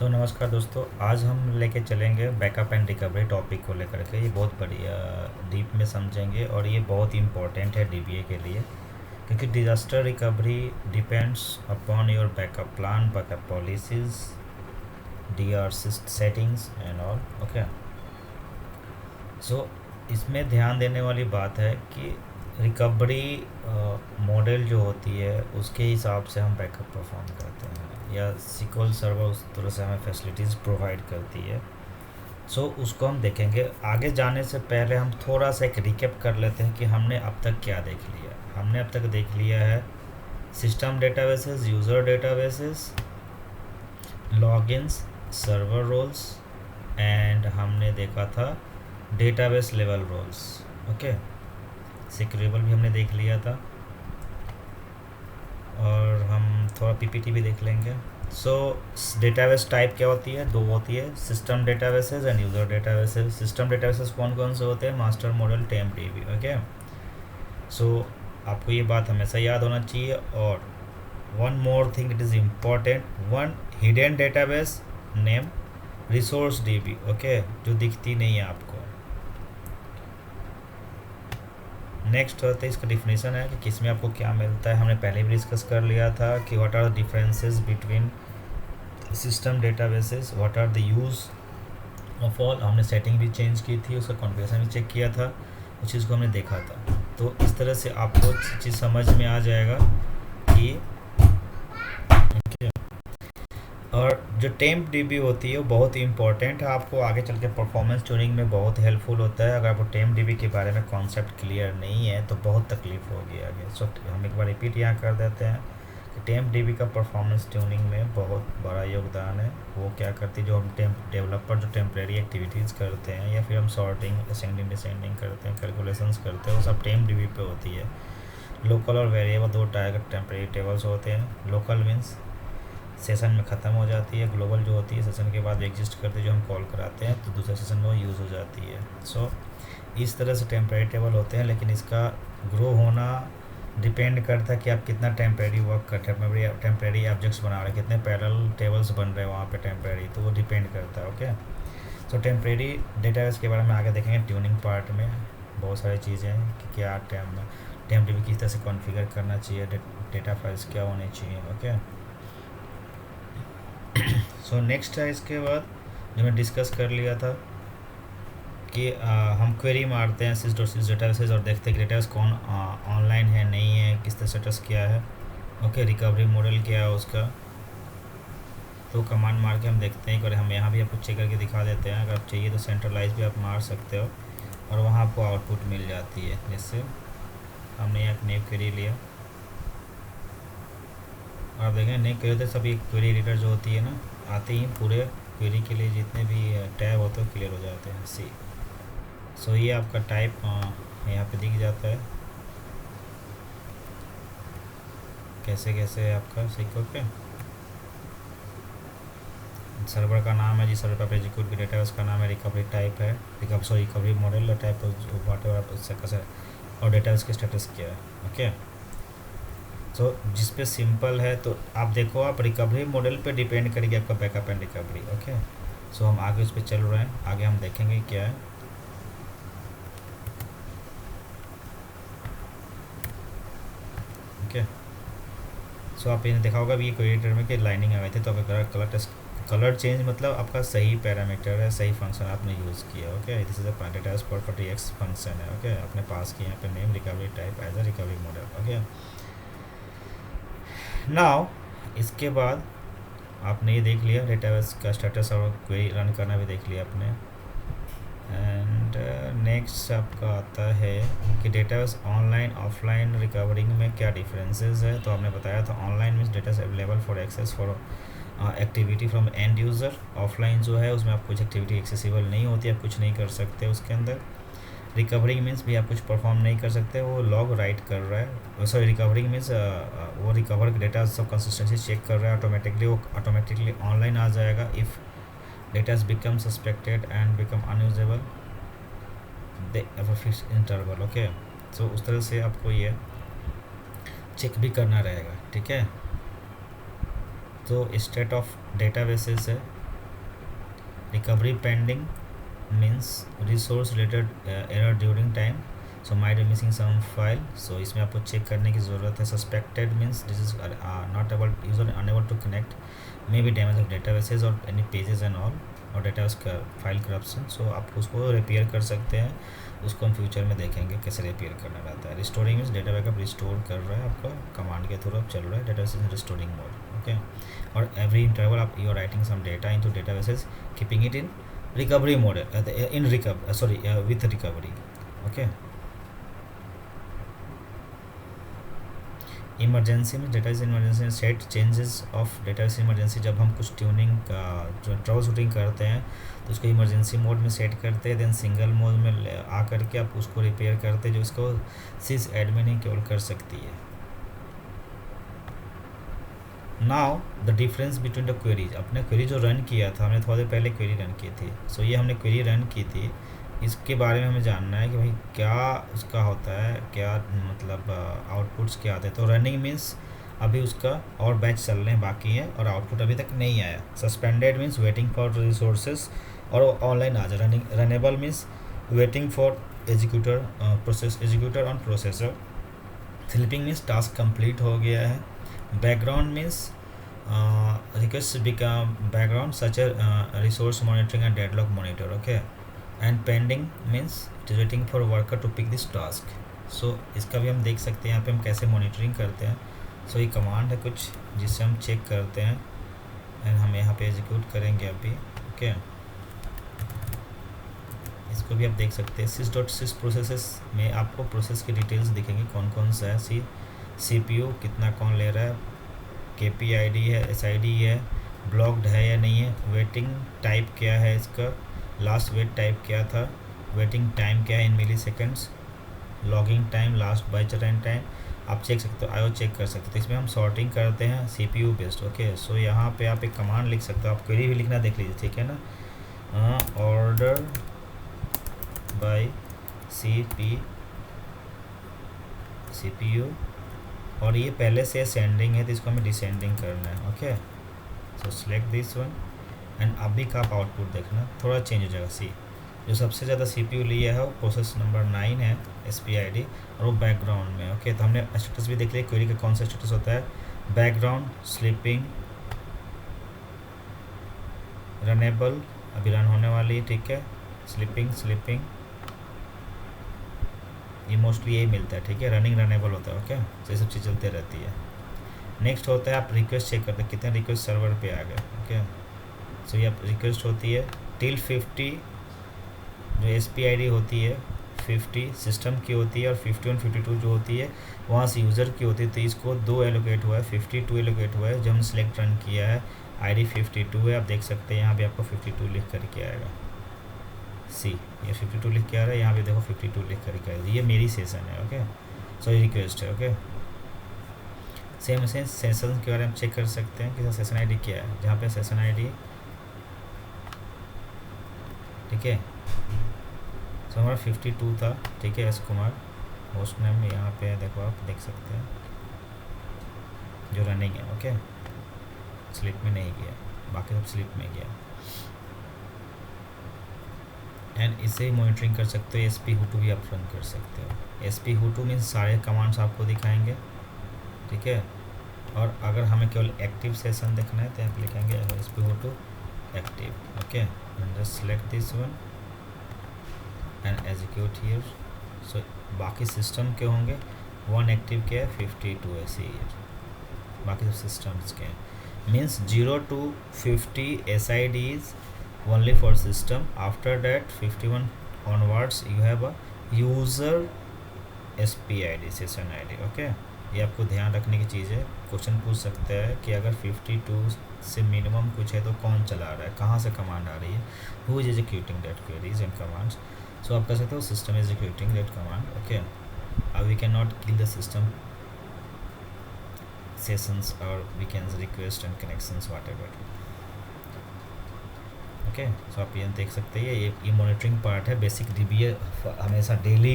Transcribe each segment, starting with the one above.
नमस्कार दोस्तों, आज हम लेके चलेंगे बैकअप एंड रिकवरी टॉपिक को लेकर के। ये बहुत बढ़िया डीप में समझेंगे और ये बहुत इंपॉर्टेंट है डीबीए के लिए, क्योंकि disaster recovery depends upon your backup plan, backup policies, DR settings and all. Okay, so इसमें ध्यान देने वाली बात है कि रिकवरी मॉडल जो होती है उसके हिसाब से हम बैकअप परफॉर्म करते हैं, या सिक्वल सर्वर उस तरह से हमें फैसिलिटीज़ प्रोवाइड करती है। सो उसको हम देखेंगे। आगे जाने से पहले हम थोड़ा सा एक रिकैप कर लेते हैं कि हमने अब तक क्या देख लिया। हमने अब तक देख लिया है system databases, user databases, logins, server roles, and हमने देखा था database level roles. Okay, securable भी हमने देख लिया था, और हम थोड़ा पीपीटी भी देख लेंगे। सो डेटाबेस टाइप क्या होती है? दो होती है, system databases and user databases. System databases कौन कौन से होते हैं? Master, model, temp, DB. Okay, so आपको ये बात हमेशा याद होना चाहिए। और one more thing, it is important, one hidden database name resource DB. Okay, जो दिखती नहीं है आपको। नेक्स्ट होता है इसका डिफिनेशन है कि किस में आपको क्या मिलता है। हमने पहले भी डिस्कस कर लिया था कि what are the differences between system databases, what are the use of all. हमने सेटिंग भी चेंज की थी, उसका कॉन्फ़िगरेशन भी चेक किया था, उस चीज़ को हमने देखा था। तो इस तरह से आपको चीज़ समझ में आ जाएगा कि और जो टेम्प डीबी होती है वो बहुत ही इंपॉर्टेंट है, आपको आगे चल के परफॉर्मेंस ट्यूनिंग में बहुत हेल्पफुल होता है। अगर आपको टेम्प डीबी के बारे में कॉन्सेप्ट क्लियर नहीं है तो बहुत तकलीफ होगी आगे। सो हम एक बार रिपीट यहाँ कर देते हैं कि टेम्प डीबी का परफॉर्मेंस ट्यूनिंग में बहुत बड़ा योगदान है। वो क्या करती है, जो हम डेवलपर जो टेम्प्रेरी एक्टिविटीज़ करते हैं, या फिर हम सॉर्टिंग, असेंडिंग, डिसेंडिंग करते हैं, कैलकुलेशंस करते हैं, वो सब टेम्प डीबी पे होती है। लोकल और वेरिएबल दो टाइप के टेम्प्रेरी टेबल्स होते हैं। लोकल मीन्स सेशन में ख़त्म हो जाती है, ग्लोबल जो होती है सेशन के बाद एग्जिस्ट करती है, जो हम कॉल कराते हैं तो दूसरे सेशन में वो यूज़ हो जाती है। सो इस तरह से टेम्परेरी टेबल होते हैं, लेकिन इसका ग्रो होना डिपेंड करता है कि आप कितना टेम्परेरी वर्क करते हैं, टेम्परेरी ऑब्जेक्ट्स बना रहे हैं, कितने पैरेलल टेबल्स बन रहे हैं वहाँ पे टेम्परेरी, तो वो डिपेंड करता है। ओके, सो टेम्परेरी डेटाबेस के बारे में आगे देखेंगे ट्यूनिंग पार्ट में। बहुत सारी चीज़ें हैं कि क्या टेम्प डीबी किस तरह से कॉन्फ़िगर करना चाहिए, डेटा फाइल्स क्या होनी चाहिए। ओके, सो नेक्स्ट है इसके बाद जो मैं डिस्कस कर लिया था कि हम क्वेरी मारते हैं सिस डेटाबेसेस और देखते हैं कि डेटाबेस कौन ऑनलाइन है, नहीं है, किस तरह स्टेटस क्या है। ओके, रिकवरी मॉडल क्या है उसका, तो कमांड मार के हम देखते हैं। और हम यहाँ भी आपको चेक करके दिखा देते हैं, अगर आप चाहिए तो सेंट्रलाइज भी आप मार सकते हो और वहाँ आपको आउटपुट मिल जाती है। जैसे हमने एक न्यू क्वेरी लिया और आप देखें न्यू क्वेरी तो सभी क्वेरी एडिटर जो होती है ना, आते ही पूरे क्वेरी के लिए जितने भी टैब होते हैं क्लियर हो जाते हैं। सो ये आपका टाइप यहाँ पे दिख जाता है, कैसे कैसे आपका सीखोगे। सर्वर का नाम है जी, सर्वर पर एग्जीक्यूट की डेटाबेस का नाम है, रिकवरी टाइप है, रिकवरी मॉडल टाइप वाट एवर उससे कैसे, और डेटाबेस की स्टेटस क्या है। ओके, तो जिस पे सिंपल है तो आप देखो, आप रिकवरी मॉडल पे डिपेंड करेगी आपका बैकअप एंड रिकवरी। ओके, सो हम आगे उस पर चल रहे हैं, आगे हम देखेंगे क्या है। ओके, सो आप ये देखा होगा ये क्वेरी में कि लाइनिंग आ गई थी, तो आपका कलर चेंज मतलब आपका सही पैरामीटर है, सही फंक्शन आपने यूज़ किया। Okay, this is a database property ex function है। ओके, आपने पास किया यहाँ पे name, recovery type as a recovery model. Okay, now इसके बाद आपने ये देख लिया डेटाबेस का स्टेटस और क्वेरी रन करना भी देख लिया आपने। एंड नेक्स्ट आपका आता है कि डेटाबेस ऑनलाइन ऑफलाइन रिकवरिंग में क्या डिफरेंसेस है। तो हमने बताया था online means data available for access for activity from end user. Offline जो है उसमें आप कुछ एक्टिविटी एक्सेसिबल नहीं होती, आप कुछ नहीं कर सकते उसके अंदर। रिकवरिंग मीन्स भी आप कुछ परफॉर्म नहीं कर सकते, वो लॉग राइट कर रहा है। सॉरी, रिकवरिंग मीन्स वो रिकवर डेटा सब कंसिस्टेंसी चेक कर रहा है ऑटोमेटिकली, वो ऑटोमेटिकली ऑनलाइन आ जाएगा if data has become suspected and become unusable they have a fixed interval। Okay, so उस तरह से आपको ये चेक भी करना रहेगा। ठीक है, तो स्टेट ऑफ डेटाबेसेस है recovery pending means resource related error during time, so might be missing some file, so इसमें आपको चेक करने की ज़रूरत है. Suspected means this is not able, user unable to connect, maybe damage of databases और any pages and all, और data उसका file corruption. So आप उसको रिपेयर कर सकते हैं, उसको हम फ्यूचर में देखेंगे कैसे रिपेयर करना रहता है. Restoring means data backup restore कर रहा है आपका कमांड के थ्रू, अब चल रहा है database restoring mode. Okay, और एवरी इंटरवल आप you are writing some data into databases, keeping it in recovery mode, in recover sorry with recovery. Okay, emergency में data is emergency set changes of data is emergency. जब हम कुछ tuning का जो trouble shooting करते हैं तो उसको इमरजेंसी मोड में सेट करते हैं, देन सिंगल मोड में आ करके आप उसको रिपेयर करते हैं, जो इसको सिस एडमिन ही केवल कर सकती है. Now the difference between the queries. अपने क्वेरी जो रन किया था, हमने थोड़ा देर पहले क्वेरी रन की थी, सो ये हमने क्वेरी रन की थी, इसके बारे में हमें जानना है कि भाई क्या उसका होता है, क्या मतलब आउटपुट्स क्या आते हैं. तो रनिंग मीन्स अभी उसका और बैच चलने बाकी हैं और आउटपुट अभी तक नहीं आया. Suspended means waiting for resources और ऑनलाइन आ जाए. Runnable means waiting for executor process executor on processor. Sleeping means task complete हो गया है. Background means requests become background such as resource monitoring and deadlock monitor. Okay, and pending means it is waiting for worker to pick this task. So इसका भी हम देख सकते हैं यहाँ पे हम कैसे मॉनिटरिंग करते हैं. सो ये कमांड है कुछ जिससे हम चेक करते हैं एंड हम यहाँ पे एग्जीक्यूट करेंगे अभी. ओके, इसको भी आप देख सकते हैं. sys.sys प्रोसेसेस में आपको प्रोसेस की डिटेल्स दिखेंगे, कौन कौन सा है. CPU कितना कौन ले रहा है, KPID है, SID है, ब्लॉक्ड है या नहीं है, वेटिंग टाइप क्या है इसका, लास्ट वेट टाइप क्या था, वेटिंग टाइम क्या है in milliseconds, logging time, last batch run time. आप चेक सकते हो, IO चेक कर सकते हो. तो इसमें हम सॉर्टिंग करते हैं CPU बेस्ड. ओके, सो यहाँ पे आप एक कमांड लिख सकते हो, आप क्वेरी भी लिखना देख लीजिए, ठीक है ना. ऑर्डर बाय CPU, और ये पहले से असेंडिंग है तो इसको हमें डिसेंडिंग करना है. Okay, so select this one and अभी का आप आउटपुट देखना थोड़ा चेंज हो जाएगा. जो सबसे ज़्यादा CPU लिया है वो प्रोसेस नंबर 9 है SPID, और वो बैकग्राउंड में. ओके, तो हमने स्टेटस भी देख लिया क्वेरी का कौन सा स्टेटस होता है. बैकग्राउंड, स्लीपिंग, रनेबल अभी रन होने वाली है, ठीक है. स्लीपिंग ये मोस्टली यही मिलता है, ठीक है. रनिंग रनेबल होता है. ओके, तो ये सब चीज़ चलते रहती है. नेक्स्ट होता है आप रिक्वेस्ट चेक करते हैं कितने रिक्वेस्ट सर्वर पे आ गए. ओके, सो ये आप रिक्वेस्ट होती है टिल 50, जो SPID होती है 50 सिस्टम की होती है, और 51 52 जो होती है वहाँ से यूज़र की होती है. तो इसको 2 एलोकेट हुआ है, 52 एलोकेट हुआ है जो हमने सेलेक्ट रन किया है. ID 52 है, आप देख सकते हैं यहाँ भी आपको 52 लिख करके आएगा. ये 52 लिख के आ रहा है, यहाँ पे देखो 52 लिख करके आएगा. ये मेरी सेशन है. ओके, सो ये रिक्वेस्ट है. ओके, सेम सेशन के बारे में चेक कर सकते हैं कि सेशन ID क्या है. जहाँ पे सेशन ID, ठीक है, सो हमारा 52 था, ठीक है. एस कुमार होस्ट नेम यहाँ पे देखो, आप देख सकते हैं जो रनिंग है. ओके, स्लिप में नहीं गया, बाकी सब स्लिप में गया. एंड इसे मॉनिटरिंग कर सकते हो. SP Hutu भी आप रन कर सकते हो. SP Hutu मीन्स सारे कमांड्स आपको दिखाएंगे, ठीक है. और अगर हमें केवल एक्टिव सेशन देखना है तो यहाँ पे लिखेंगे SP Hutu active. Okay, and just select this one and execute here. So बाकी सिस्टम के होंगे, 1 एक्टिव के है, 52 है सीरियल, बाकी सब सिस्टम्स के हैं. Means 0 to 50 SIDs only for system. After that 51 onwards you have a user SPID session ID. Okay, ये आपको ध्यान रखने की चीज़ है. क्वेश्चन पूछ सकता है कि अगर 52 से मिनिमम कुछ है तो कौन चला रहा है, कहाँ से कमांड आ रही है, who is executing that queries and commands. So आप कह सकते हो system executing that command. Okay, अब we can not kill the system sessions और we can request and connections whatever. Okay, so आप ये देख सकते हैं ये मॉनिटरिंग पार्ट है. बेसिक DB हमेशा डेली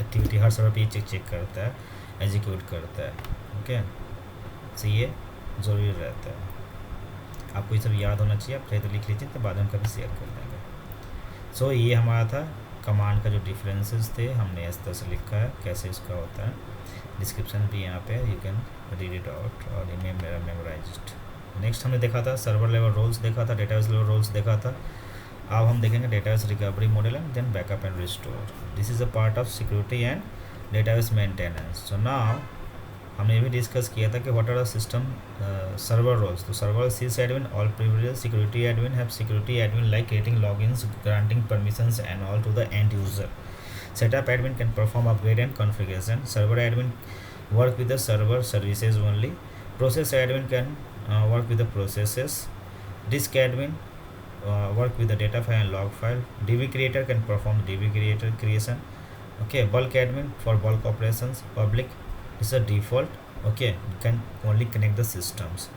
एक्टिविटी हर सर्वर पे ये चेक करता है, एग्जीक्यूट करता है. ओके, सो ये ज़रूरी रहता है. आपको ये सब याद होना चाहिए, आप चाहे तो लिख लीजिए, तो बाद में हम कभी शेयर कर लेंगे। सो ये हमारा था कमांड का जो डिफरेंसेस थे, हमने इस तरह से लिखा है कैसे इसका होता है। डिस्क्रिप्शन भी यहाँ पे you can read it out और मेरा मेमोराइज्ड। नेक्स्ट हमने देखा था सर्वर लेवल रोल्स देखा था, डेटाबेस लेवल रोल्स देखा था। अब हम देखेंगे database recovery model and then backup and restore. This is a part of security and database maintenance. So now हमने ये भी डिस्कस किया था कि what are the system server roles. तो server sys admin, all privilege, security admin have security admin like creating logins, granting permissions and all to the end user. Setup admin can perform upgrade and configuration. Server admin work with the server services only. Process admin can work with the processes. Disk admin work with the data file and log file. DB creator can perform DB creator creation. Okay, bulk admin for bulk operations. Public is a default. Okay, can only connect the systems.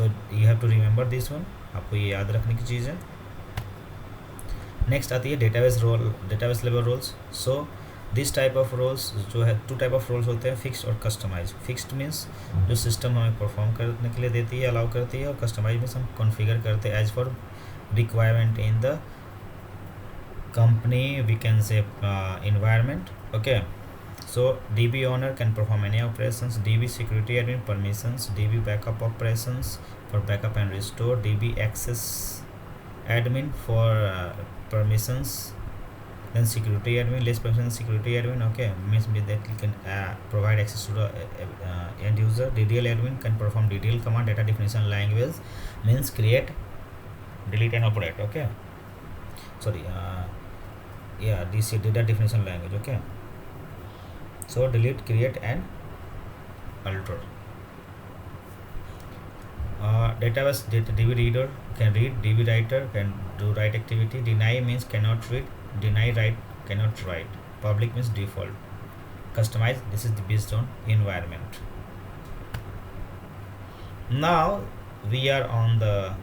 So you have to remember this one. आपको ये याद रखने की चीज़ है। Next आती है database role, database level roles. So this type of roles जो है, टू टाइप ऑफ रोल्स होते हैं, फिक्स्ड और कस्टमाइज। फिक्स्ड मीन्स जो सिस्टम हमें परफॉर्म करने के लिए देती है, अलाउ करती है, और कस्टमाइज मीन्स हम कॉन्फ़िगर करते हैं as for requirement in the company, we can say environment. Okay, so DB owner can perform any operations, DB security admin permissions, DB backup operations for backup and restore, DB access admin for permissions, then security admin, less permission security admin. Okay, means that you can provide access to the end user. DDL admin can perform DDL command, data definition language means create, delete and operate. Okay, sorry, yeah, this is data definition language. Okay, so delete, create and alter. Database DB reader can read, DB writer can do write activity. Deny means cannot read, deny write cannot write. Public means default. Customize, this is based on environment. Now we are on the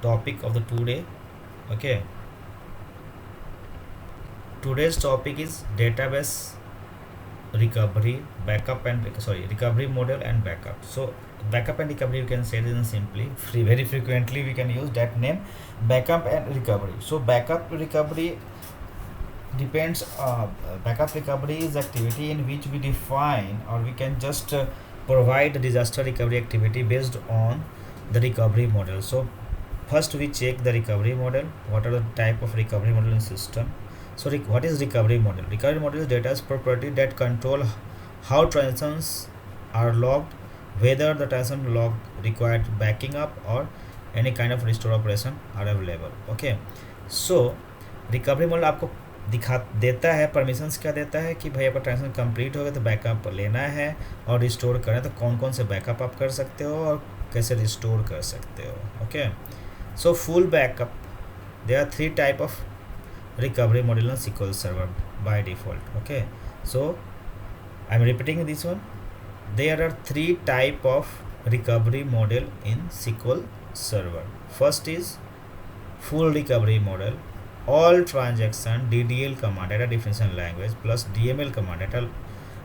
topic of the today. Okay, today's topic is database recovery, backup and recovery model and backup. So backup and recovery, you can say this simply, very frequently we can use that name, backup and recovery. So backup recovery depends, backup recovery is activity in which we define or we can just provide disaster recovery activity based on the recovery model. So first we check the recovery model, what are the type of recovery model in system. So what is recovery model? Recovery model is data's property that control how transactions are logged, whether the transaction log required backing up or any kind of restore operation are available. Okay, so recovery model आपको दिखा देता है, permissions क्या देता है कि भाई आपका ट्रांजेक्शन कंप्लीट हो गया तो बैकअप लेना है और रिस्टोर करना है, तो कौन कौन से बैकअप आप कर सकते हो और कैसे रिस्टोर कर सकते हो. Okay, so full backup, there are 3 type of recovery model on SQL Server by default. Okay, so I'm repeating this one. There are 3 type of recovery model in SQL Server. First is full recovery model. All transaction DDL command, data definition language, plus DML command, data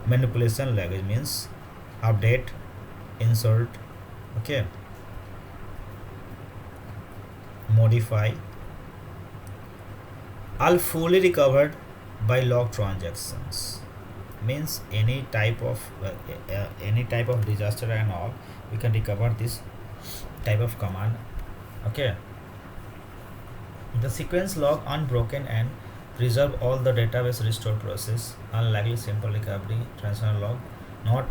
manipulation language, means update, insert, okay, modify, all fully recovered by log transactions. Means any type of disaster and all, we can recover this type of command. Okay, the sequence log unbroken and preserve all the database restore process. Unlikely simple recovery, transaction log not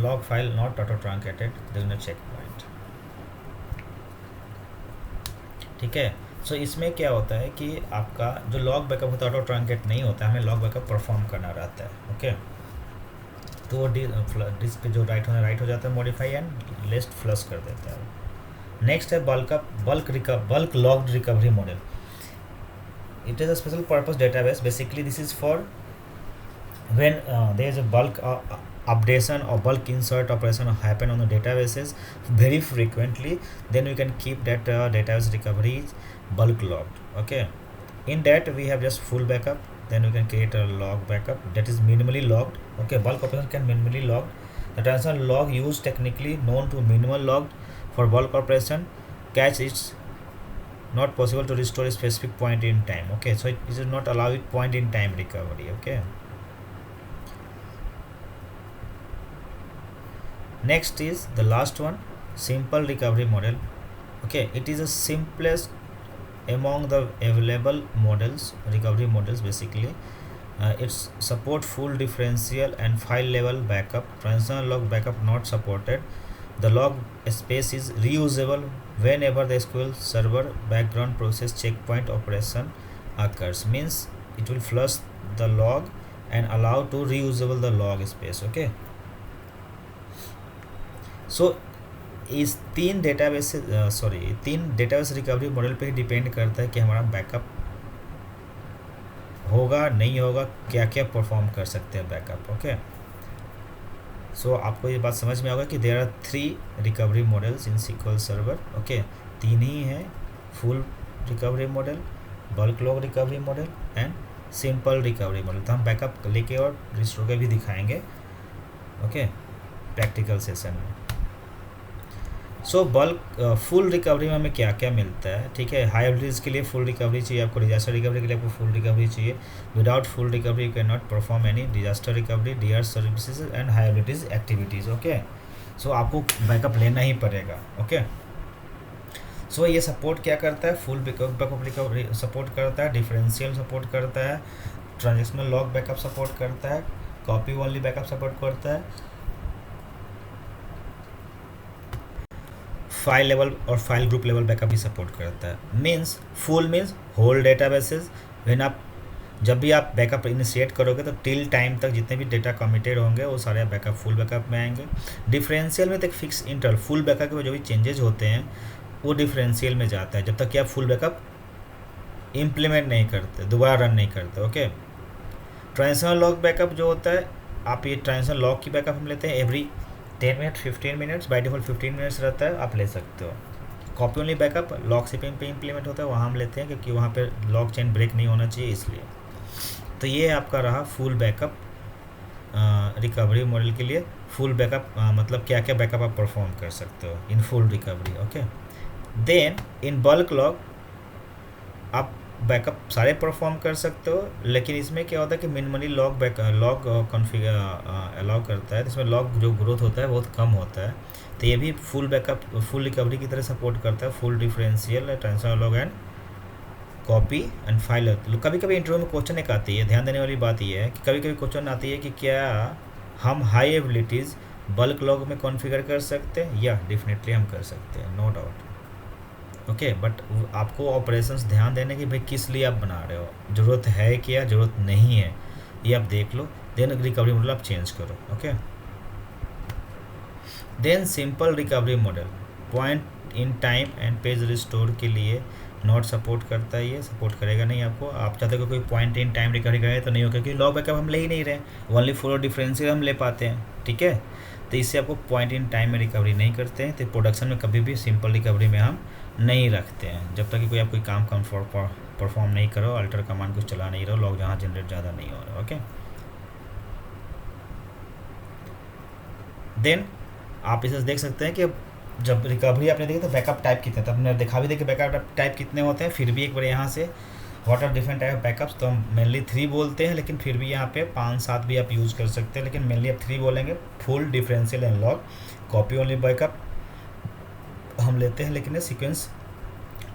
log file not auto truncated, there is no checkpoint. ठीक है. सो इसमें क्या होता है कि आपका जो log backup होता है ऑटो ट्रंकेट नहीं होता है, हमें लॉग बैकअप परफॉर्म करना रहता है. ओके, तो डिस्क जो राइट हो जाता है, मॉडिफाई एंड लिस्ट फ्लश कर देता है. नेक्स्ट है bulk logged recovery model. It is a special purpose database. Basically this is for when there is a bulk updation or bulk insert operation happen on the databases very frequently, then we can keep that database recovery bulk logged. Okay, in that we have just full backup, then we can create a log backup that is minimally logged. Okay, bulk operation can minimally logged, the transitional log use technically known to minimal log for bulk operation catch it's not possible to restore a specific point in time. Okay, so it is not allow it point in time recovery. Okay, next is the last one, simple recovery model. Okay, it is the simplest among the available models, recovery models basically. It's support full differential and file level backup. Transitional log backup not supported. The log space is reusable whenever the SQL server background process checkpoint operation occurs. Means it will flush the log and allow to reusable the log space. Okay, so इस तीन database recovery model पे ही depend करता है कि हमारा backup होगा नहीं होगा, क्या क्या परफॉर्म कर सकते हैं बैकअप. ओके, सो आपको ये बात समझ में होगा कि there are 3 recovery models in SQL server. Okay, 3 ही हैं, full recovery model, bulk log recovery model and simple recovery model. तो हम बैकअप लेके और रिस्टोर के भी दिखाएंगे. ओके, प्रैक्टिकल सेशन में. सो बल्क फुल रिकवरी में हमें क्या क्या मिलता है. ठीक है, हाई एबिलिटीज़ के लिए फुल रिकवरी चाहिए आपको, डिजास्टर रिकवरी के लिए आपको फुल रिकवरी चाहिए. Without full recovery you can not perform any disaster recovery, DR services and high abilities activities. Okay, so आपको बैकअप लेना ही पड़ेगा. ओके, सो ये सपोर्ट क्या करता है, फुल बैकअप रिकवरी सपोर्ट करता है, डिफरेंशियल सपोर्ट करता है, ट्रांजेक्शनल लॉग बैकअप सपोर्ट करता है, कॉपी ओनली बैकअप सपोर्ट करता है, फाइल लेवल और फाइल ग्रुप लेवल बैकअप भी सपोर्ट करता है. Means full means whole databases. When आप जब भी आप बैकअप इनिशिएट करोगे तो टिल टाइम तक जितने भी डेटा कमिटेड होंगे वो सारे बैकअप फुल बैकअप में आएंगे. डिफरेंशियल में तो एक फिक्स इंटरवल, फुल बैकअप के जो भी चेंजेस होते हैं वो डिफरेंशियल में जाता है जब तक कि आप फुल बैकअप इम्प्लीमेंट नहीं करते, दोबारा रन नहीं करते. ओके, ट्रांजिशनल लॉग बैकअप जो होता है, आप ये ट्रांजिशनल लॉग की बैकअप हम लेते हैं every 10 minute 15 minutes, by default 15 minutes रहता है, आप ले सकते हो. Copy only backup log shipping पे इम्प्लीमेंट होता है, वहाँ हम लेते हैं क्योंकि वहाँ पे लॉग चेन ब्रेक नहीं होना चाहिए इसलिए. तो ये आपका रहा फुल बैकअप रिकवरी मॉडल के लिए. फुल बैकअप मतलब क्या क्या बैकअप आप परफॉर्म कर सकते हो in full recovery. Okay, then in bulk log आप बैकअप सारे परफॉर्म कर सकते हो, लेकिन इसमें क्या होता है कि मिनिमली लॉग कॉन्फ़िगर अलाउ करता है. इसमें लॉग जो ग्रोथ होता है बहुत कम होता है. तो ये भी फुल बैकअप फुल रिकवरी की तरह सपोर्ट करता है, full differential transitional log and copy and file. कभी कभी इंटरव्यू में क्वेश्चन एक आती है, ध्यान देने वाली बात ये है कि कभी कभी क्वेश्चन आती है कि क्या हम हाई एबिलिटीज़ बल्क लॉग में कॉन्फ़िगर कर सकते हैं. या डेफिनेटली हम कर सकते हैं, नो डाउट. ओके, बट आपको ऑपरेशंस ध्यान देने की भाई किस लिए आप बना रहे हो, ज़रूरत है क्या ज़रूरत नहीं है, ये आप देख लो. देन रिकवरी मॉडल आप चेंज करो. Okay, then simple recovery model point in time and page restore के लिए नॉट सपोर्ट करता है. ये सपोर्ट करेगा नहीं आपको. आप चाहते हो कोई पॉइंट इन टाइम रिकवरी करे तो नहीं होगा क्योंकि लॉग बैकअप हम ले ही नहीं रहे, ओनली फॉर डिफरेंशियल हम ले पाते हैं. ठीक है, तो इससे आपको पॉइंट इन टाइम में रिकवरी नहीं करते हैं. तो प्रोडक्शन में कभी भी सिंपल रिकवरी में हम नहीं रखते हैं जब तक कि कोई आप कोई काम परफॉर्म नहीं करो, अल्टर कमांड कुछ चला नहीं रहो, लॉग जहाँ जनरेट ज़्यादा नहीं हो रहा. ओके, देन आप इसे देख सकते हैं कि जब रिकवरी आपने देखी तो बैकअप टाइप कितने, तब हमने दिखा भी देखिए बैकअप टाइप कितने होते हैं. फिर भी एक बार यहाँ से what are different type of backups, तो हम मेनली 3 बोलते हैं, लेकिन फिर भी यहाँ पे 5-7 भी आप यूज़ कर सकते हैं, लेकिन मेनली आप 3 बोलेंगे. Full differential and log, copy only backup हम लेते हैं, लेकिन ये सीक्वेंस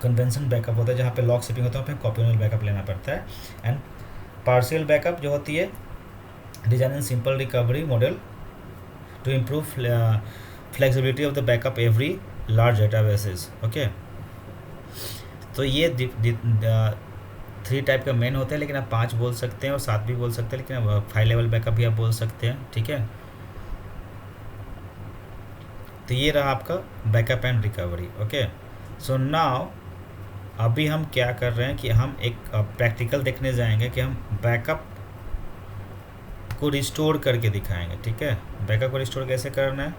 कन्वेंशन बैकअप होता है जहाँ पे लॉग शिपिंग होता है, फिर कॉपी ओनली बैकअप लेना पड़ता है. एंड पार्शियल बैकअप जो होती है design in simple recovery model to improve flexibility of the backup every large databases. Okay, तो ये 3 टाइप का मेन होता है, लेकिन आप 5 बोल सकते हैं और 7 भी बोल सकते हैं, लेकिन फाइल लेवल बैकअप भी आप बोल सकते हैं. ठीक है, तो ये रहा आपका backup and recovery. Okay, so now अभी हम क्या कर रहे हैं कि हम एक प्रैक्टिकल देखने जाएंगे कि हम बैकअप को रिस्टोर करके दिखाएंगे. ठीक है, बैकअप को रिस्टोर कैसे करना है,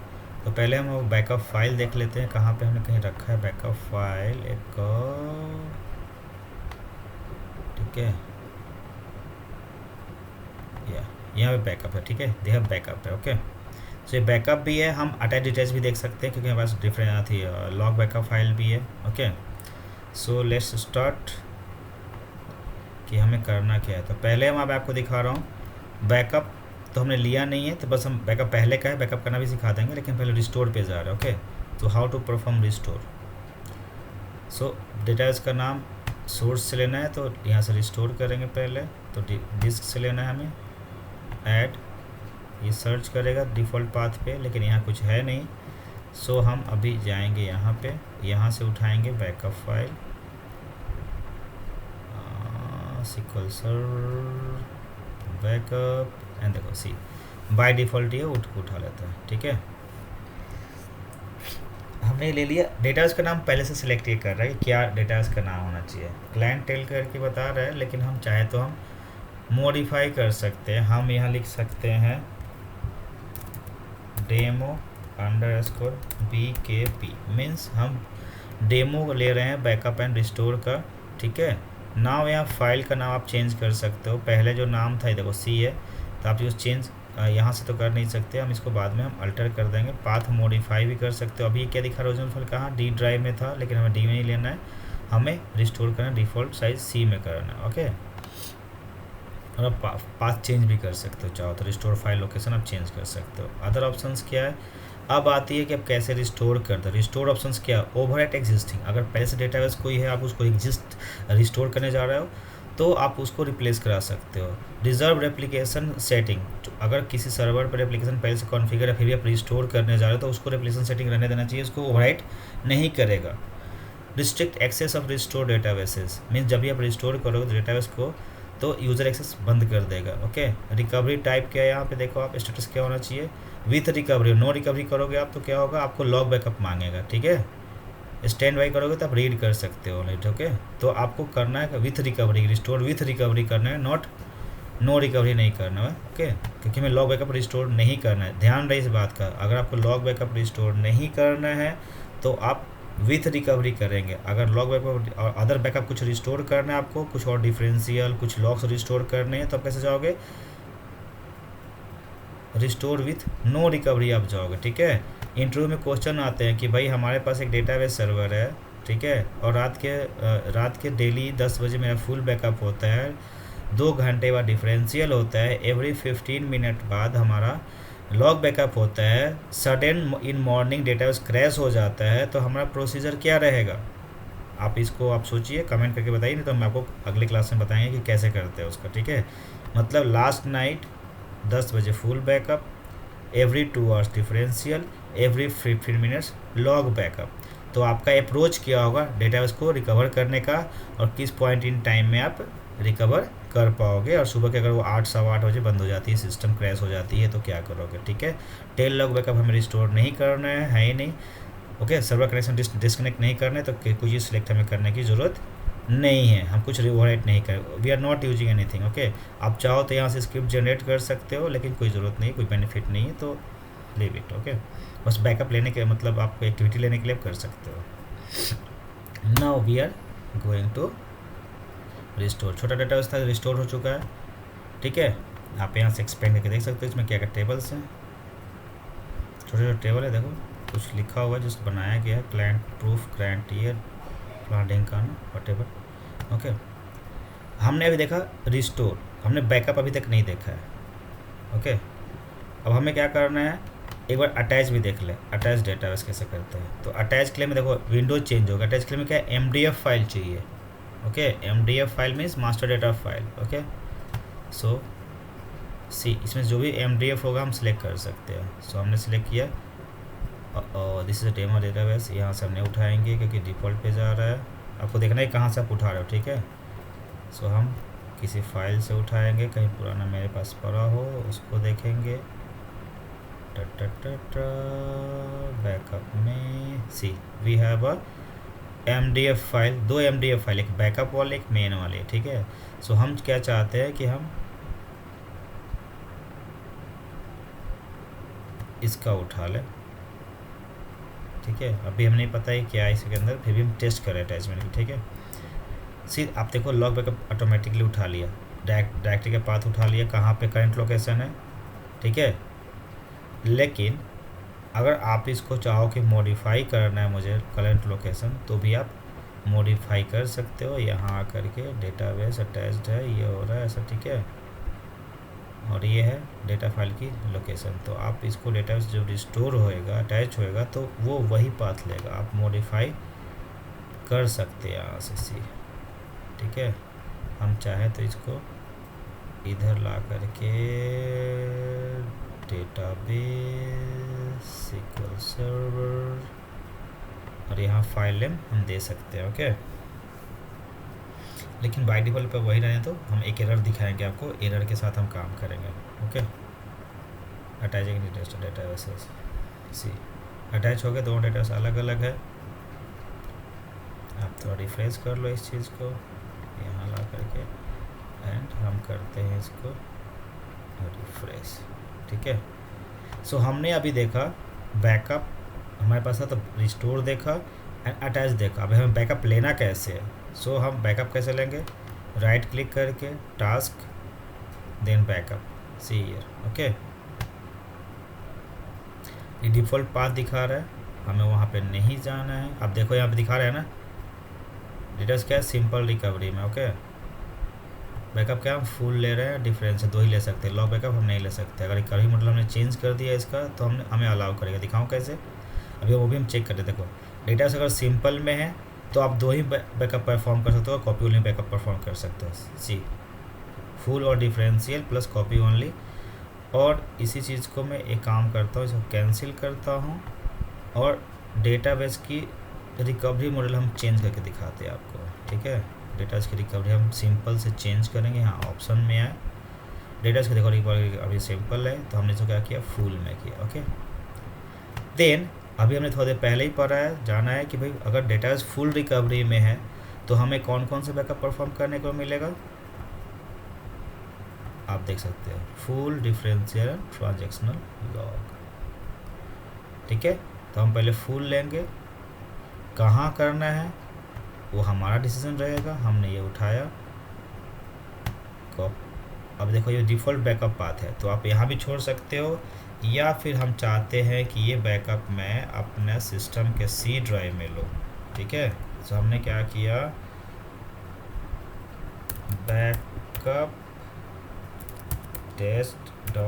तो पहले हम बैकअप फाइल देख लेते हैं कहाँ पे हमने कहीं रखा है बैकअप फाइल एक. ठीक है, यहाँ पे बैकअप है. ठीक है, देखिए बैकअप है. ओके, सो ये बैकअप भी है, हम अटैच डिटेल्स भी देख सकते हैं क्योंकि हमारे पास डिफरेंट थी लॉग बैकअप फाइल भी है। ओके, सो लेट्स स्टार्ट कि हमें करना क्या है। तो पहले मैं आपको दिखा रहा हूँ बैकअप, तो हमने लिया नहीं है तो बस हम बैकअप पहले का है, बैकअप करना भी सिखा देंगे, लेकिन पहले रिस्टोर पे जा रहे हैं। ओके, तो how to perform restore. So database का नाम सोर्स से लेना है, तो यहाँ से रिस्टोर करेंगे पहले, तो डिस्क से लेना है हमें, ऐड, ये सर्च करेगा डिफ़ॉल्ट पाथ पे, लेकिन यहाँ कुछ है नहीं। सो हम अभी जाएंगे यहाँ पे, यहाँ से उठाएंगे backup file, SQL server backup, and देखो सी बाय डिफ़ॉल्ट ये उठा लेता है। ठीक है, हमने ले लिया। डेटाबेस का नाम पहले से सिलेक्ट ये कर रहा है क्या डेटाबेस का नाम होना चाहिए, क्लाइंट टेल करके बता रहा है, लेकिन हम चाहे तो हम मॉडिफाई कर सकते हैं। हम यहाँ लिख सकते हैं डेमो अंडरस्कोर BKP, मीन्स हम डेमो ले रहे हैं बैकअप एंड रिस्टोर का। ठीक है, नाउ यहाँ फाइल का नाम आप चेंज कर सकते हो, पहले जो नाम था देखो C है, तो आप यूज़ चेंज यहाँ से तो कर नहीं सकते, हम इसको बाद में हम अल्टर कर देंगे। पाथ मॉडिफाई भी कर सकते हो। अभी क्या दिखा ओरिजिनल फाइल कहाँ D ड्राइव में था, लेकिन हमें D में नहीं लेना है, हमें रिस्टोर करना है, डिफ़ॉल्ट साइज C में करना है। ओके, और आप पाथ चेंज भी कर सकते हो, चाहो तो रिस्टोर फाइल लोकेशन आप चेंज कर सकते हो। अदर ऑप्शंस क्या है, अब आती है कि आप कैसे रिस्टोर कर दो। रिस्टोर ऑप्शंस क्या है, ओवरराइट एग्जिस्टिंग, अगर पहले से डेटाबेस कोई है आप उसको रिस्टोर करने जा रहे हो तो आप उसको रिप्लेस करा सकते हो। रिजर्व रेप्लिकेशन सेटिंग, अगर किसी सर्वर पर रेप्लिकेशन पहले से कॉन्फ़िगर है फिर भी आप रिस्टोर करने जा रहे हो तो उसको रेप्लिकेशन सेटिंग रहने देना चाहिए, उसको ओवरराइट नहीं करेगा। Restrict access of restore databases, means जब भी आप रिस्टोर करोगे तो डेटाबेस को तो यूज़र एक्सेस बंद कर देगा। ओके, रिकवरी टाइप क्या है, यहाँ पे देखो आप स्टेटस क्या होना चाहिए, विथ रिकवरी। नो रिकवरी करोगे आप तो क्या होगा, आपको लॉग बैकअप मांगेगा। ठीक है, स्टैंड बाई करोगे तो आप रीड कर सकते हो नेट। ओके, तो आपको करना है with recovery, restore with recovery करना है, नॉट नो रिकवरी नहीं करना है। ओके, क्योंकि हमें लॉग बैकअप रिस्टोर नहीं करना है, ध्यान रहे इस बात का। अगर आपको लॉग बैकअप रिस्टोर नहीं करना है तो आप विथ रिकवरी करेंगे। अगर लॉग बैकअप और अदर बैकअप कुछ रिस्टोर करना है आपको, कुछ और डिफरेंशियल कुछ लॉग्स रिस्टोर करने हैं, तो आप कैसे जाओगे, रिस्टोर विथ नो रिकवरी आप जाओगे। ठीक है, इंटरव्यू में क्वेश्चन आते हैं कि भाई हमारे पास एक डेटाबेस सर्वर है, ठीक है, और रात के डेली 10 बजे मेरा फुल बैकअप होता है, 2 घंटे बाद डिफरेंशियल होता है, एवरी 15 मिनट बाद हमारा लॉग बैकअप होता है, sudden in morning database crash हो जाता है, तो हमारा प्रोसीजर क्या रहेगा। आप इसको आप सोचिए, कमेंट करके बताइए, नहीं तो हम आपको अगले क्लास में बताएंगे कि कैसे करते हैं उसका। ठीक है, मतलब लास्ट नाइट 10 बजे full backup, every 2 hours differential, every 15 minutes log backup. तो आपका अप्रोच क्या होगा डेटाबेस को रिकवर करने का, और किस पॉइंट इन टाइम में आप रिकवर कर पाओगे। और सुबह के अगर वो 8 सवा 8 बजे बंद हो जाती है, सिस्टम क्रैश हो जाती है, तो क्या करोगे। ठीक है, टेल लॉग बैकअप हमें रिस्टोर नहीं करना है ही नहीं। ओके, सर्वर कनेक्शन डिस्कनेक्ट नहीं करने, तो कोई चीज़ सिलेक्ट हमें करने की ज़रूरत नहीं है, हम कुछ ओवरराइट नहीं कर, we are not using anything. Okay, आप चाहो तो यहाँ से स्क्रिप्ट जनरेट कर सकते हो, लेकिन कोई ज़रूरत नहीं, कोई बेनिफिट नहीं है, तो लीव इट। ओके, बस बैकअप लेने के मतलब आपको एक्टिविटी लेने के लिए कर सकते हो। Now we are going to restore. छोटा डेटाबेस था, रिस्टोर हो चुका है। ठीक है, आप यहाँ से एक्सपेंड करके देख सकते हो इसमें क्या क्या टेबल्स हैं, छोटे छोटे टेबल है, देखो कुछ लिखा हुआ है जिसको बनाया गया है, client proof, client year, planning का वटेवर। ओके, हमने अभी देखा रिस्टोर, हमने बैकअप अभी तक नहीं देखा है। ओके, अब हमें क्या करना है, एक बार अटैच भी देख ले, अटैच डेटाबेस कैसे करते हैं। तो अटैच के लिए में देखो विंडोज चेंज होगा, अटैच के लिए में क्या है, MDF फाइल चाहिए। ओके, MDF file means master data file. Okay, so see इसमें जो भी MDF होगा हम सिलेक्ट कर सकते हैं। सो हमने सिलेक्ट किया, दिस इज डेमो डेटाबेस, यहाँ से हमने उठाएंगे क्योंकि डिफ़ॉल्ट पे जा रहा है, आपको देखना है कहाँ से आप उठा रहे हो। ठीक है, सो हम किसी फाइल से उठाएंगे, कहीं पुराना मेरे पास पड़ा हो उसको देखेंगे। बैकअप में see we have a MDF file, 2 MDF file, एक बैकअप वाले एक मेन वाले। ठीक है, सो हम क्या चाहते हैं कि हम इसका उठा लें। ठीक है, अभी हमें नहीं पता है क्या है इसके अंदर, फिर भी हम टेस्ट करें अटैचमेंट की। ठीक है, सिर्फ आप देखो लॉग बैकअप ऑटोमेटिकली उठा लिया, डायरेक्टरी का पाथ उठा लिया, कहाँ पे करंट लोकेशन है। ठीक है, लेकिन अगर आप इसको चाहो कि मॉडिफाई करना है मुझे करंट लोकेशन, तो भी आप मॉडिफाई कर सकते हो। यहाँ आकर के डेटाबेस अटैच्ड है, ये हो रहा है ऐसा, ठीक है, और ये है डेटा फाइल की लोकेशन। तो आप इसको डेटाबेस जब रिस्टोर होएगा, अटैच होएगा, तो वो वही पाथ लेगा, आप मॉडिफाई कर सकते हैं यहाँ से सी, ठीक है। हम चाहें तो इसको इधर ला करके डेटाबेस SQL सर्वर और यहाँ फाइल नेम हम दे सकते हैं, ओके। लेकिन बाय डिफ़ॉल्ट पर वही रहने तो हम एक एरर दिखाएंगे आपको, एरर के साथ हम काम करेंगे, ओके। अटैचिंग डेटाबेस सी अटैच हो गए, दोनों डेटाबेस अलग अलग है। आप थोड़ा रिफ्रेश कर लो इस चीज़ को यहाँ ला करके, एंड हम करते हैं इसको रिफ्रेश, ठीक है। सो हमने अभी देखा बैकअप हमारे पास था, तो रिस्टोर देखा एंड अटैच देखा। अभी हमें बैकअप लेना कैसे है, सो हम बैकअप कैसे लेंगे, राइट क्लिक करके task then backup see here, okay. ये डिफ़ॉल्ट पाथ दिखा रहा है, हमें वहाँ पे नहीं जाना है। अब देखो यहाँ पे दिखा रहा है ना, डिटेल्स क्या है, सिंपल रिकवरी में, ओके। बैकअप क्या हम फुल ले रहे हैं, डिफरेंस है, दो ही ले सकते हैं, लॉग बैकअप हम नहीं ले सकते। अगर रिकवरी मतलब हमने चेंज कर दिया इसका, तो हमने हमें अलाउ करेगा। दिखाऊँ कैसे, अभी वो भी हम चेक करते। देखो डेटाबेस अगर सिंपल में है तो आप दो ही बैकअप परफॉर्म कर सकते हो, कॉपी ओनली बैकअप परफॉर्म कर सकते हो, सी फुल और डिफरेंशियल प्लस कॉपी ओनली। और इसी चीज़ को मैं एक काम करता हूँ, इसको कैंसिल करता हूँ और डेटाबेस की रिकवरी मॉडल हम चेंज करके दिखाते हैं आपको, ठीक है। डेटाबेस की रिकवरी हम सिंपल से चेंज करेंगे, यहाँ ऑप्शन में आए डेटाबेस की रिकवरी अभी सिंपल है, तो हमने इसको क्या किया, फुल में किया, ओके। देन अभी हमने थोड़ी देर पहले ही पढ़ा है, जाना है कि भाई अगर डेटाबेस फुल रिकवरी में है तो हमें कौन कौन से बैकअप परफॉर्म करने को मिलेगा। आप देख सकते हैं फुल डिफरेंशियल ट्रांजैक्शनल लॉग, ठीक है। तो हम पहले फुल लेंगे, कहाँ करना है वो हमारा डिसीजन रहेगा, हमने ये उठाया। अब देखो ये डिफ़ॉल्ट बैकअप पाथ है, तो आप यहाँ भी छोड़ सकते हो, या फिर हम चाहते हैं कि ये बैकअप मैं अपने सिस्टम के सी ड्राइव में लूँ, ठीक है। तो हमने क्या किया, बैकअप test.bak,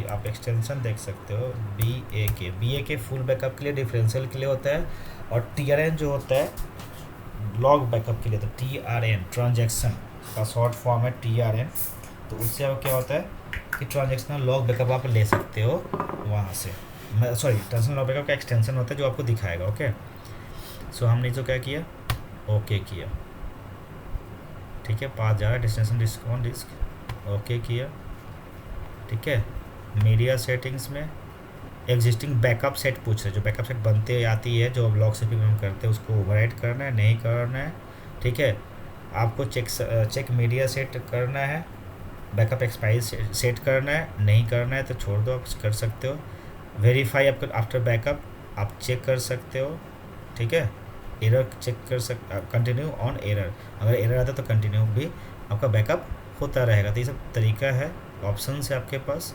आप एक्सटेंशन देख सकते हो, BAK फुल बैकअप के लिए, डिफरेंशियल के लिए होता है, और TRN जो होता है लॉग बैकअप के लिए, तो TRN ट्रांजैक्शन का शॉर्ट फॉर्म है TRN। तो उससे अब क्या होता है कि ट्रांजैक्शनल लॉग बैकअप आप ले सकते हो वहाँ से, ट्रांजैक्शनल लॉग बैकअप का एक्सटेंशन होता है जो आपको दिखाएगा, ओके। सो हमने जो क्या किया, ओके किया, ठीक है। पास जा रहा है destination disk on disk, okay किया, ठीक है। मीडिया सेटिंग्स में एग्जिस्टिंग बैकअप सेट पूछ रहे, जो बैकअप सेट बनते आती है जो लॉग से भी हम करते हैं, उसको ओवरराइट करना है नहीं करना है, ठीक है। आपको चेक मीडिया सेट करना है, बैकअप एक्सपायरी सेट करना है नहीं करना है तो छोड़ दो, आप कर सकते हो। वेरीफाई आपका आफ्टर बैकअप आप चेक कर सकते हो, ठीक है। एरर चेक कर कंटिन्यू ऑन एरर, अगर एरर आता है तो कंटिन्यू भी आपका बैकअप होता रहेगा। तो ये सब तरीका है, ऑप्शन है आपके पास,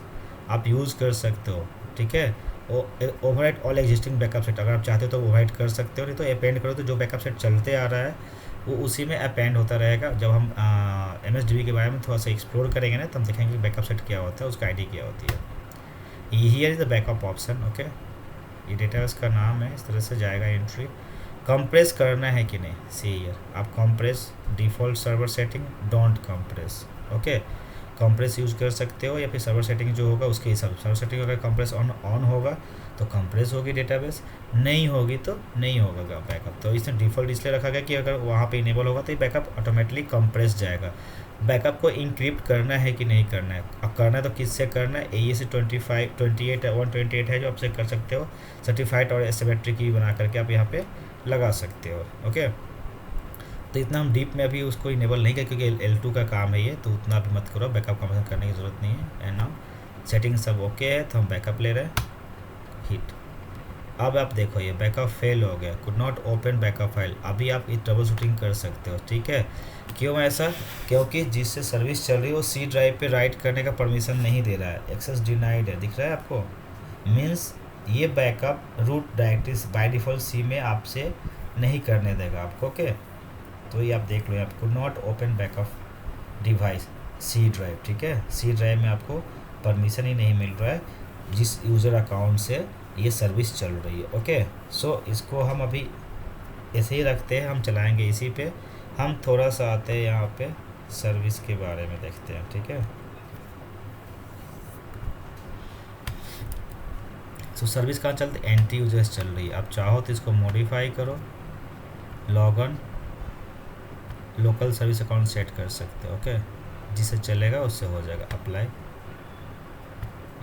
आप यूज़ कर सकते हो, ठीक है। Overwrite all existing backup set, अगर आप चाहते हो तो ओवरराइट कर सकते हो, नहीं तो अपेंड करो, तो जो बैकअप सेट चलते आ रहा है वो उसी में अपेंड होता रहेगा। जब हम MSDB के बारे में थोड़ा सा एक्सप्लोर करेंगे ना, तो हम देखेंगे बैकअप सेट क्या होता है, उसका ID क्या होती है। Here is the backup option, okay. ये डेटाबेस का नाम है, इस तरह से जाएगा एंट्री। कंप्रेस करना है कि नहीं, सी हियर आप compress default server setting don't compress, okay. Compress use कर सकते हो, या फिर सर्वर सेटिंग जो होगा उसके हिसाब से। सर्वर सेटिंग अगर कंप्रेस ऑन होगा तो कंप्रेस होगी डेटाबेस, नहीं होगी तो नहीं होगा बैकअप। तो इसने डिफ़ॉल्ट इसलिए रखा गया कि अगर वहाँ पे इनेबल होगा तो ये बैकअप ऑटोमेटिकली कंप्रेस जाएगा। बैकअप को इंक्रिप्ट करना है कि नहीं करना है, अब करना है तो किससे करना है, AES 128 है जो आपसे कर सकते हो, सर्टिफाइड और एसिमेट्रिक की बना करके आप यहाँ पे लगा सकते हो, ओके। तो इतना हम डीप में अभी उसको इनेबल नहीं किया क्योंकि L2 का काम है ये, तो उतना भी मत करो, बैकअप कंप्रेशन करने की ज़रूरत नहीं है। एंड नाउ सेटिंग सब ओके है, तो हम बैकअप ले रहे हैं, हिट अब आप देखो ये बैकअप फेल हो गया, could not open backup file. अभी आप ये ट्रबल शूटिंग कर सकते हो, ठीक है। क्यों ऐसा? क्योंकि जिससे सर्विस चल रही है वो सी ड्राइव पे राइट करने का परमिशन नहीं दे रहा है, एक्सेस डिनाइड है, दिख रहा है आपको। मीन्स ये backup root directories by default C में आपसे नहीं करने देगा आपको, ओके। तो ये आप देख लो, आप could not open backup device C drive, ठीक है। सी ड्राइव में आपको परमिशन ही नहीं मिल रहा है जिस यूज़र अकाउंट से ये सर्विस चल रही है, ओके। सो इसको हम अभी ऐसे ही रखते हैं, हम चलाएंगे इसी पे। हम थोड़ा सा आते हैं यहाँ पे सर्विस के बारे में देखते हैं, ठीक है। सो सर्विस कहाँ चलती है? एंटी यूजर्स चल रही है। आप चाहो तो इसको मॉडिफाई करो, logon local service account set कर सकते हो, ओके। जिससे चलेगा उससे हो जाएगा, अप्लाई,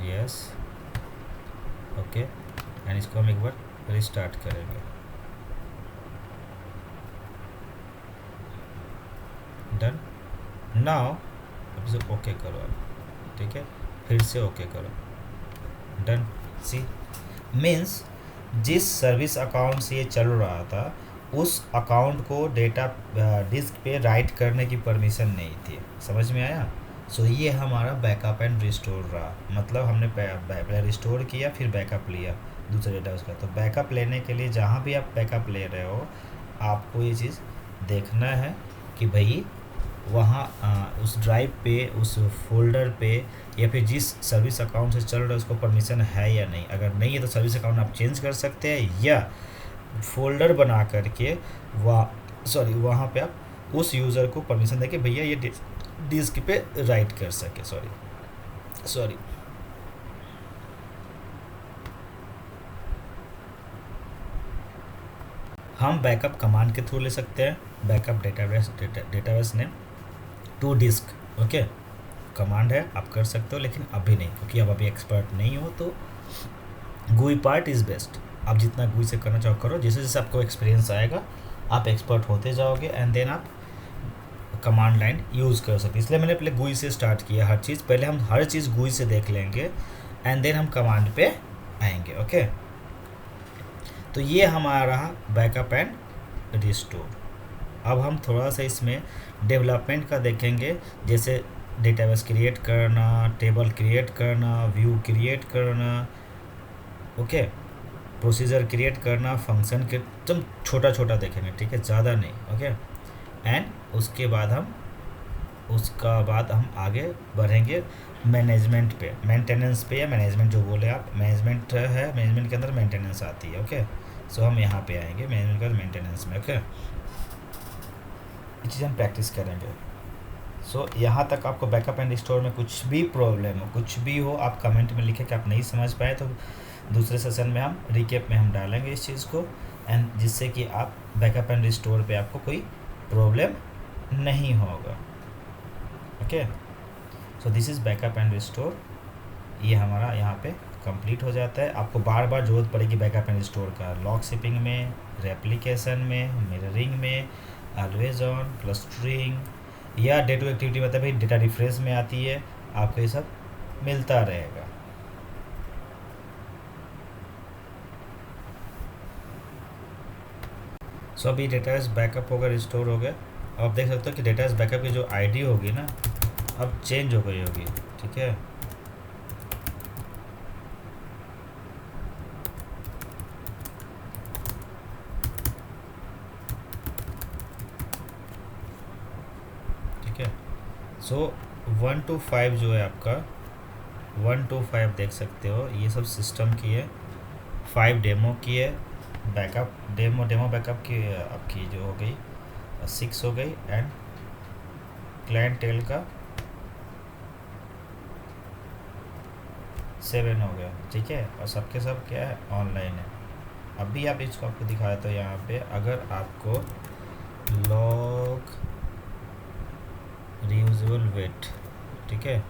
यस, ओके। एंड इसको हम एक बार रिस्टार्ट करेंगे, डन। नाउ अब इसे ओके करो आप, ठीक है। फिर से ओके करो, डन। सी मीन्स जिस सर्विस अकाउंट से ये चल रहा था उस अकाउंट को डेटा डिस्क पे राइट करने की परमिशन नहीं थी, समझ में आया। सो ये हमारा बैकअप एंड रिस्टोर रहा, मतलब हमने पहले रिस्टोर किया फिर बैकअप लिया दूसरे डेटा उसका। तो बैकअप लेने के लिए जहाँ भी आप बैकअप ले रहे हो आपको ये चीज़ देखना है कि भाई वहाँ उस ड्राइव पे, उस फोल्डर पे, या फिर जिस सर्विस अकाउंट से चल रहा है उसको परमिशन है या नहीं। अगर नहीं है तो सर्विस अकाउंट आप चेंज कर सकते हैं, या फोल्डर बना करके वहाँ पे आप उस यूज़र को परमिशन देके भैया ये डिस्क पे राइट कर सके। सॉरी हम बैकअप कमांड के थ्रू ले सकते हैं, backup database name to disk, okay. Command है, आप कर सकते हो, लेकिन अभी नहीं, क्योंकि अब अभी एक्सपर्ट नहीं हो। तो GUI पार्ट इज़ बेस्ट। आप जितना GUI से करना चाहो करो, जैसे जैसे आपको एक्सपीरियंस आएगा आप एक्सपर्ट होते जाओगे, एंड देन आप कमांड लाइन यूज़ कर सकते। इसलिए मैंने पहले GUI से स्टार्ट किया हर चीज़। पहले हम हर चीज़ GUI से देख लेंगे एंड देन हम कमांड पे आएंगे, ओके। तो ये हमारा बैकअप एंड रिस्टोर। अब हम थोड़ा सा इसमें डेवलपमेंट का देखेंगे, जैसे डेटाबेस क्रिएट करना, टेबल क्रिएट करना, व्यू क्रिएट करना, ओके, प्रोसीजर क्रिएट करना, फंक्शन के एकदम छोटा छोटा देखेंगे, ठीक है, ज़्यादा नहीं, ओके। एंड उसके बाद हम आगे बढ़ेंगे मैनेजमेंट पे, मेंटेनेंस पे, या मैनेजमेंट जो बोले आप, मैनेजमेंट है, मैनेजमेंट के अंदर मेंटेनेंस आती है, ओके। सो हम यहाँ पे आएंगे मैनेजमेंट के मेंटेनेंस में, ओके। ये चीज़ हम प्रैक्टिस करेंगे। सो यहाँ तक आपको बैकअप एंड रिस्टोर में कुछ भी प्रॉब्लम हो, कुछ भी हो, आप कमेंट में लिखें कि आप नहीं समझ पाए, तो दूसरे सेशन में हम रिकेप में हम डालेंगे इस चीज़ को, एंड जिससे कि आप बैकअप एंड रिस्टोर पे आपको कोई प्रॉब्लम नहीं होगा, okay. So this is backup and restore. ये हमारा यहाँ पे कंप्लीट हो जाता है। आपको बार बार ज़रूरत पड़ेगी बैकअप एंड रिस्टोर का, लॉग शिपिंग में, रेप्लिकेशन में, मिररिंग में, ऑलवेज ऑन, क्लस्टरिंग, या डे टू एक्टिविटी, मतलब भाई डेटा रिफ्रेश में आती है, आपको ये सब मिलता रहेगा। सो अभी डेटाबेस बैकअप होगा, रिस्टोर हो गया। आप देख सकते हो कि डेटाबेस बैकअप की जो आईडी होगी ना अब चेंज हो गई होगी, ठीक है। ठीक है। सो 1 to 5 जो है आपका, 1 to 5 देख सकते हो, ये सब सिस्टम की है। 5 डेमो की है, बैकअप डेमो बैकअप की आपकी जो हो गई 6 हो गई, एंड क्लाइंट टेल का 7 हो गया, ठीक है। और सबके सब क्या है, ऑनलाइन है। अभी आप इसको आपको दिखाया था यहाँ पे, अगर आपको लॉग रीयूजेबल वेट, ठीक है,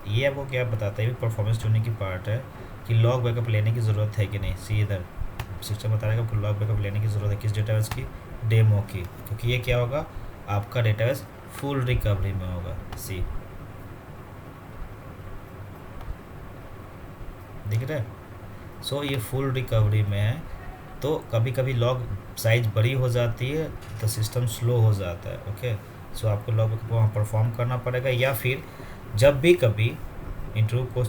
ये आपको क्या बताता है, परफॉर्मेंस ट्यूनिंग की पार्ट है कि लॉग बैकअप लेने की ज़रूरत है कि नहीं। सी इधर सिस्टम बता रहा है कि लॉग बैकअप लेने की ज़रूरत है किस डेटाबेस की, डेमो की, क्योंकि ये क्या होगा, आपका डेटाबेस फुल रिकवरी में होगा। सी दिख रहा है। सो ये फुल रिकवरी में है। तो कभी कभी लॉग साइज बड़ी हो जाती है तो सिस्टम स्लो हो जाता है। ओके, सो आपको लॉग बैकअप वहाँ परफॉर्म करना पड़ेगा, या फिर जब भी कभी इंटरव्यू को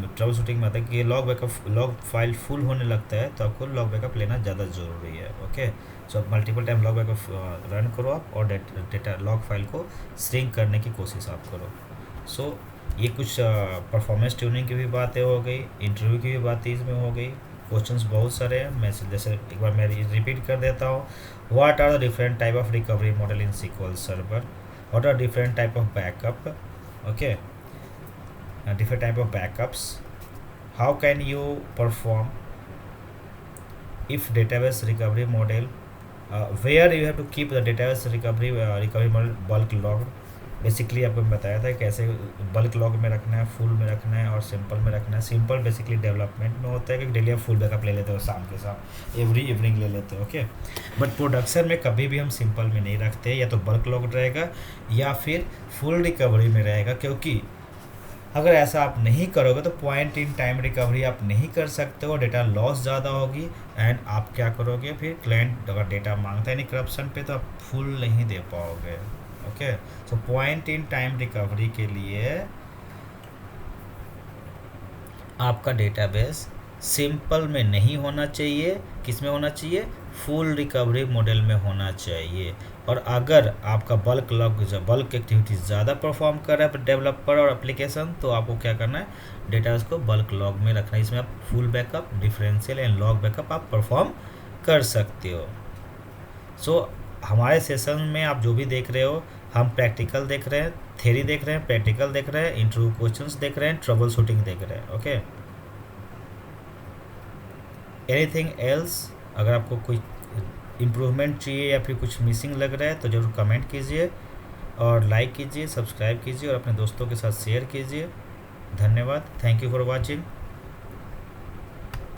ट्रबल शूटिंग में आता है कि लॉग फाइल फुल होने लगता है तो आपको लॉग बैकअप लेना ज़्यादा ज़रूरी है। Okay, so multiple time log backup run करो आप, और डेटा लॉग फाइल को श्रिंक करने की कोशिश आप करो। सो ये कुछ परफॉर्मेंस ट्यूनिंग की भी बातें हो गई, इंटरव्यू की भी बातें इसमें हो गई। क्वेश्चंस बहुत सारे हैं, मैं जैसे एक बार मैं रिपीट कर देता हूँ। What are the different type of recovery model in SQL server? What are different type of backup? Okay, different type of backups. How can you perform if database recovery model, where you have to keep the database recovery model bulk logged? Basically आपको मैं बताया था कैसे bulk log में रखना है, full में रखना है और सिंपल में रखना है। सिंपल बेसिकली डेवलपमेंट में होता है कि डेली आप फुल बैकअप ले लेते हो, शाम के साथ एवरी इवनिंग ले लेते हो। ओके, बट प्रोडक्शन में कभी भी हम सिंपल में नहीं रखते, या तो बल्क लॉग रहेगा या फिर फुल रिकवरी में रहेगा, क्योंकि अगर ऐसा आप नहीं करोगे तो पॉइंट इन टाइम रिकवरी आप नहीं कर सकते हो, डेटा लॉस ज़्यादा होगी। एंड आप क्या करोगे फिर, क्लाइंट अगर डेटा मांगता है नहीं करप्शन पे तो आप फुल नहीं दे पाओगे। Okay, so point in time recovery के लिए आपका डेटाबेस सिंपल में नहीं होना चाहिए, किस में होना चाहिए, फुल रिकवरी मॉडल में होना चाहिए। और अगर आपका बल्क एक्टिविटी ज़्यादा परफॉर्म कर रहा है डेवलपर और एप्लीकेशन, तो आपको क्या करना है, डेटाबेस को बल्क लॉग में रखना है। इसमें आप full backup, differential and log backup आप परफॉर्म कर सकते हो। सो हमारे सेशन में आप जो भी देख रहे हो, हम प्रैक्टिकल देख रहे हैं, थ्योरी देख रहे हैं, प्रैक्टिकल देख रहे हैं, इंटरव्यू क्वेश्चंस देख रहे हैं, ट्रबल शूटिंग देख रहे हैं। Okay, anything else? अगर आपको कोई इम्प्रूवमेंट चाहिए या फिर कुछ मिसिंग लग रहा है तो ज़रूर कमेंट कीजिए, और लाइक कीजिए, सब्सक्राइब कीजिए और अपने दोस्तों के साथ शेयर कीजिए। धन्यवाद, थैंक यू फॉर वॉचिंग।